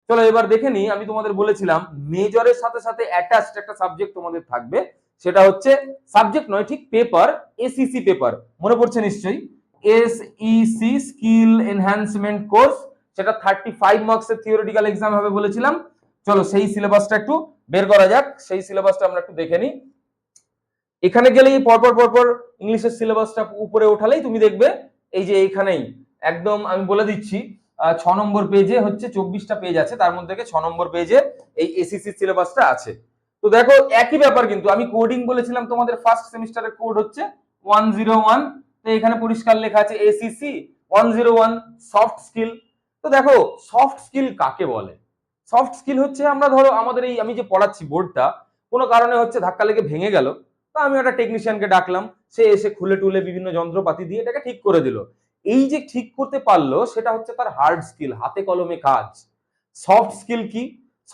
চলো এবার দেখে নিই। আমি তোমাদের বলেছিলাম মেজরের সাথে সাথে অ্যাটাচড একটা সাবজেক্ট তোমাদের থাকবে, সেটা হচ্ছে সাবজেক্ট নয় ঠিক পেপার, এসইসি পেপার। মনে পড়ছে নিশ্চয়ই, এসইসি স্কিল এনহ্যান্সমেন্ট কোর্স, সেটা 35 মার্কসের থিওরিটিক্যাল এক্সাম হবে বলেছিলাম। চলো সেই সিলেবাসটা একটু বের করা যাক, সেই সিলেবাসটা আমরা একটু দেখে নিই। এখানে গেলেই পরপর পরপর ইংলিশের সিলেবাসটা উপরে ওঠালেই তুমি দেখবে এই যে এইখানেই একদম আমি বলে দিচ্ছি 6 নম্বর পেজে হচ্ছে 24টা পেজ আছে, তার মধ্যে থেকে 6 নম্বর পেজে এই এসইসি সিলেবাসটা আছে। তো দেখো একই ব্যাপার, কিন্তু আমি কোডিং বলেছিলাম তোমাদের ফার্স্ট সেমিস্টারের কোড হচ্ছে 101, তো এখানে পরিষ্কার লেখা আছে এসইসি 101 সফট স্কিল। তো দেখো সফট স্কিল কাকে বলে? সফট স্কিল হচ্ছে আমরা ধরো আমাদের এই আমি যে পড়াচ্ছি বোর্ডটা কোনো কারণে হচ্ছে ধাক্কা লেগে ভেঙে গেল, তা আমি একটা টেকনিশিয়ানকে ডাকলাম, সে এসে খুলে টুলে বিভিন্ন যন্ত্রপাতি দিয়ে এটাকে ঠিক করে দিল। এই যে ঠিক করতে পারলো সেটা হচ্ছে তার হার্ড স্কিল, হাতে কলমে কাজ। সফট স্কিল কি?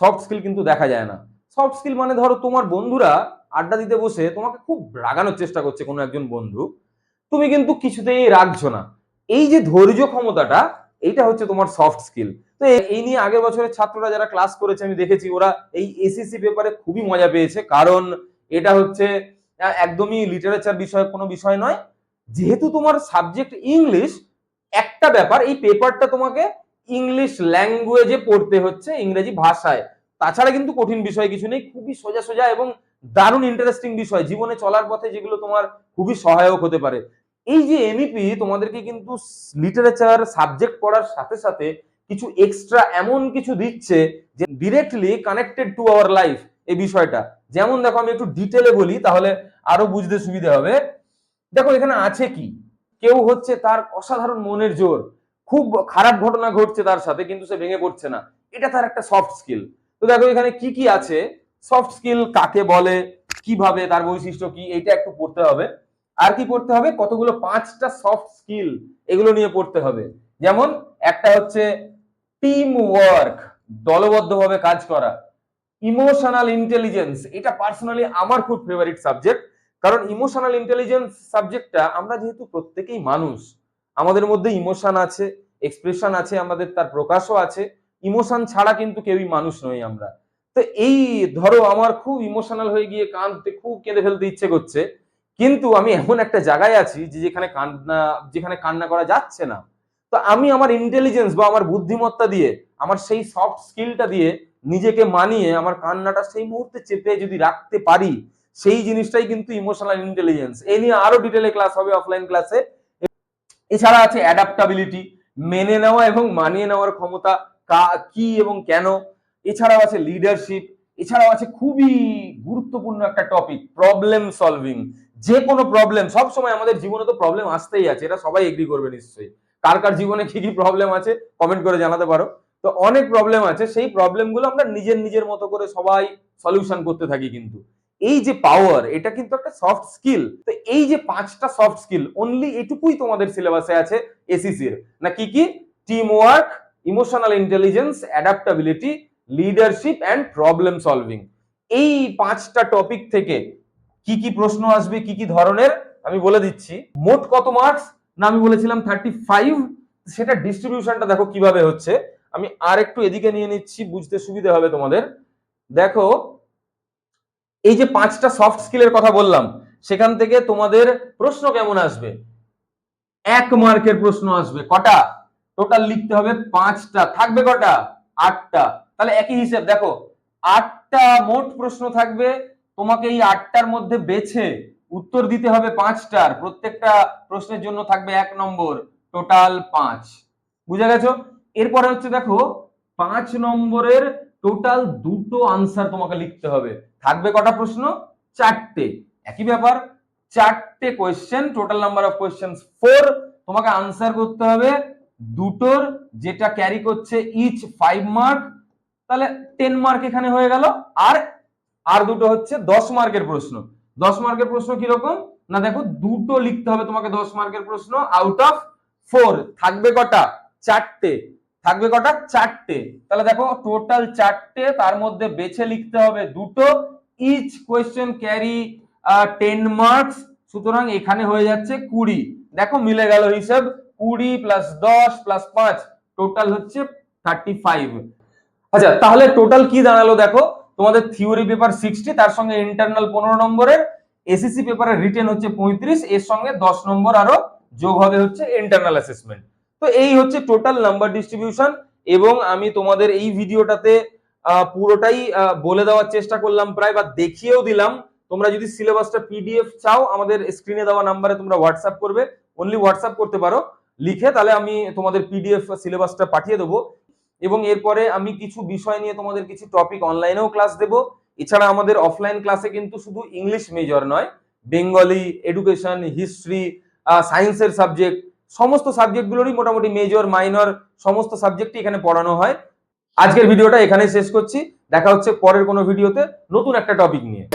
সফট স্কিল কিন্তু দেখা যায় না। সফট স্কিল মানে ধরো তোমার বন্ধুরা আড্ডা দিতে বসে তোমাকে খুব রাগানোর চেষ্টা করছে কোনো একজন বন্ধু, তুমি কিন্তু কিছুতেই রাখছো না। এই যে ধৈর্য ক্ষমতাটা, এইটা হচ্ছে তোমার সফট স্কিল। তো এই নিয়ে আগের বছরের ছাত্ররা যারা ক্লাস করেছে আমি দেখেছি ওরা এই এসএসসি পেপারে খুবই মজা পেয়েছে, কারণ এটা হচ্ছে একদমই লিটারেচার বিষয় কোনো বিষয় নয়। যেহেতু তোমার সাবজেক্ট ইংলিশ, একটা ব্যাপার এই পেপারটা তোমাকে ইংলিশ ল্যাঙ্গুয়েজে পড়তে হচ্ছে, ইংরেজি ভাষায়। তাছাড়া কিন্তু কঠিন বিষয় কিছু নেই, খুবই সোজা সোজা এবং দারুণ ইন্টারেস্টিং বিষয়, জীবনে চলার পথে যেগুলো তোমার খুবই সহায়ক হতে পারে। এই যে এমইপি তোমাদেরকে কিন্তু লিটারেচার সাবজেক্ট পড়ার সাথে সাথে কিছু এক্সট্রা এমন কিছু দিচ্ছে যে directly connected to our life এই বিষয়টা। যেমন দেখো আমি একটু ডিটেলে বলি তাহলে আরো বুঝতে সুবিধা হবে। দেখো এখানে আছে কি, কেউ হচ্ছে তার অসাধারণ মনের জোর, খুব খারাপ ঘটনা ঘটছে তার সাথে কিন্তু সে ভেঙে পড়ছে না, এটা তার একটা সফট স্কিল। তো দেখো এখানে কি কি আছে, সফট স্কিল কাকে বলে, কিভাবে, তার বৈশিষ্ট্য কি, এইটা একটু পড়তে হবে। আর কি পড়তে হবে, কতগুলো 5টা সফট স্কিল এগুলো নিয়ে পড়তে হবে। যেমন একটা হচ্ছে টিম ওয়ার্ক, দলবদ্ধভাবে কাজ করা। ইমোশনাল ইন্টেলিজেন্স, এটা পার্সোনালি আমার খুব ফেভারিট সাবজেক্ট, কারণ ইমোশনাল ইন্টেলিজেন্স সাবজেক্টটা আমরা যেহেতু প্রত্যেকেই মানুষ, আমাদের মধ্যে ইমোশন আছে, এক্সপ্রেশন আছে, আমাদের তার প্রকাশও আছে। ইমোশন ছাড়া কিন্তু কেউই মানুষ নই আমরা। তো এই ধরো আমার খুব ইমোশনাল হয়ে গিয়ে কাঁদতে, খুব কেঁদে ফেলতে ইচ্ছে করছে, কিন্তু আমি এমন একটা জায়গায় আছি যে যেখানে কান্না করা যাচ্ছে না। তো আমি আমার ইন্টেলিজেন্স বা আমার বুদ্ধিমত্তা দিয়ে, আমার সেই সফট স্কিলটা দিয়ে নিজেকে মানিয়ে আমার কান্নাটা সেই মুহূর্তে চেপে যদি রাখতে পারি, সেই জিনিসটাই কিন্তু ইমোশনাল ইন্টেলিজেন্স। এই নিয়ে আরো ডিটেলে ক্লাস হবে অফলাইন ক্লাসে। এছাড়া আছে অ্যাডাপ্টাবিলিটি, মেনে নেওয়া এবং মানিয়ে নেওয়ার ক্ষমতা কি এবং কেন। এছাড়াও আছে লিডারশিপ। এছাড়াও আছে খুবই গুরুত্বপূর্ণ একটা টপিক, প্রবলেম সলভিং। যে কোনো প্রবলেম, সব সময় আমাদের জীবনে তো প্রবলেম আসতেই আছে, এটা সবাই এগ্রি করবে নিশ্চয়ই। কার কার জীবনে কি কি প্রবলেম আছে কমেন্ট করে জানাতে পারো। তো অনেক প্রবলেম আছে, সেই প্রবলেমগুলো আমরা নিজের নিজের মতো করে সবাই সলিউশন করতে থাকি, কিন্তু এই যে পাওয়ার, এটা কিন্তু একটা সফট স্কিল। তো এই যে 5টা সফট স্কিল, অনলি এটুকুই তোমাদের সিলেবাসে আছে এসইসির। না কি কি, team work, emotional intelligence, adaptability, leadership and problem solving. এই 5টা টপিক থেকে কি কি প্রশ্ন আসবে, কি কি ধরনের, আমি বলে দিচ্ছি। মোট কত মার্কস, না আমি বলেছিলাম 35, সেটা ডিস্ট্রিবিউশনটা দেখো কিভাবে হচ্ছে। আমি আর একটু এদিকে নিয়ে নিচ্ছি, বুঝতে সুবিধা হবে তোমাদের। দেখো এই যে 5টা সফট স্কিলের কথা বললাম, সেখান থেকে তোমাদের প্রশ্ন কেমন আসবে, 1 মার্কের প্রশ্ন আসবে কটা, টোটাল লিখতে হবে 5টা, থাকবে কটা, 8টা। তাহলে একই হিসেব দেখো, 8টা মোট প্রশ্ন থাকবে, তোমাকে এই 8টার মধ্যে বেছে উত্তর দিতে হবে 5টার, প্রত্যেকটা প্রশ্নের জন্য থাকবে 1 নম্বর, টোটাল 5। বুঝে গেছো? এরপরে হচ্ছে দেখো 5 নম্বরের টোটাল 2টো আনসার তোমাকে লিখতে হবে, থাকবে কটা প্রশ্ন, 4টে। একই ব্যাপার, 4টে question, total number of questions 4, তোমাকে আনসার করতে হবে 2টোর, যেটা ক্যারি করছে ইচ 5 মার্ক। তাহলে 10 মার্ক এখানে হয়ে গেল। আর আর 2টো হচ্ছে 10 মার্কের প্রশ্ন। 10 মার্কের প্রশ্ন কি রকম, না দেখো 2টো লিখতে হবে তোমাকে 10 মার্কের প্রশ্ন আউট অফ 4, থাকবে কটা, 4টে। থাকবে কটা, 4টে। তাহলে দেখো টোটাল 4টে, তার মধ্যে বেছে লিখতে হবে 2টো, ইচ কোয়েশ্চেন ক্যারি 10 মার্কস, সুতরাং এখানে হয়ে যাচ্ছে 20। দেখো মিলে গেল হিসাব, 20 + 10 + 5 টোটাল হচ্ছে 35। আচ্ছা, তাহলে টোটাল কি দাঁড়ালো দেখো, তোমাদের থিওরি পেপার 60, তার সঙ্গে ইন্টারনাল 15 নম্বরের, এসিসি পেপারের রিটেন হচ্ছে 35, এর সঙ্গে 10 নম্বর আরো যোগ হবে হচ্ছে ইন্টারনাল অ্যাসেসমেন্ট। তো এই হচ্ছে টোটাল নাম্বার ডিস্ট্রিবিউশন। এবং আমি তোমাদের এই ভিডিওটাতে পুরোটাই বলে দেওয়ার চেষ্টা করলাম প্রায়, বা দেখিয়েও দিলাম। তোমরা যদি সিলেবাসটা পিডিএফ চাও, আমাদের স্ক্রিনে দেওয়া নাম্বারে তোমরা হোয়াটসঅ্যাপ করবে, অনলি হোয়াটসঅ্যাপ করতে পারো লিখে, তাহলে আমি তোমাদের পিডিএফ সিলেবাসটা পাঠিয়ে দেবো। এবং এরপরে আমি কিছু বিষয় নিয়ে তোমাদের কিছু টপিক অনলাইনেও ক্লাস দেব। এছাড়া আমাদের অফলাইন ক্লাসে কিন্তু শুধু ইংলিশ মেজর নয়, বেঙ্গলি, এডুকেশন, হিস্ট্রি, সায়েন্সের সাবজেক্ট, সমস্ত সাবজেক্টগুলোরই মোটামুটি মেজর মাইনর সমস্ত সাবজেক্টই এখানে পড়ানো হয়। আজকের ভিডিওটা এখানেই শেষ করছি, দেখা হচ্ছে পরের কোনো ভিডিওতে নতুন একটা টপিক নিয়ে।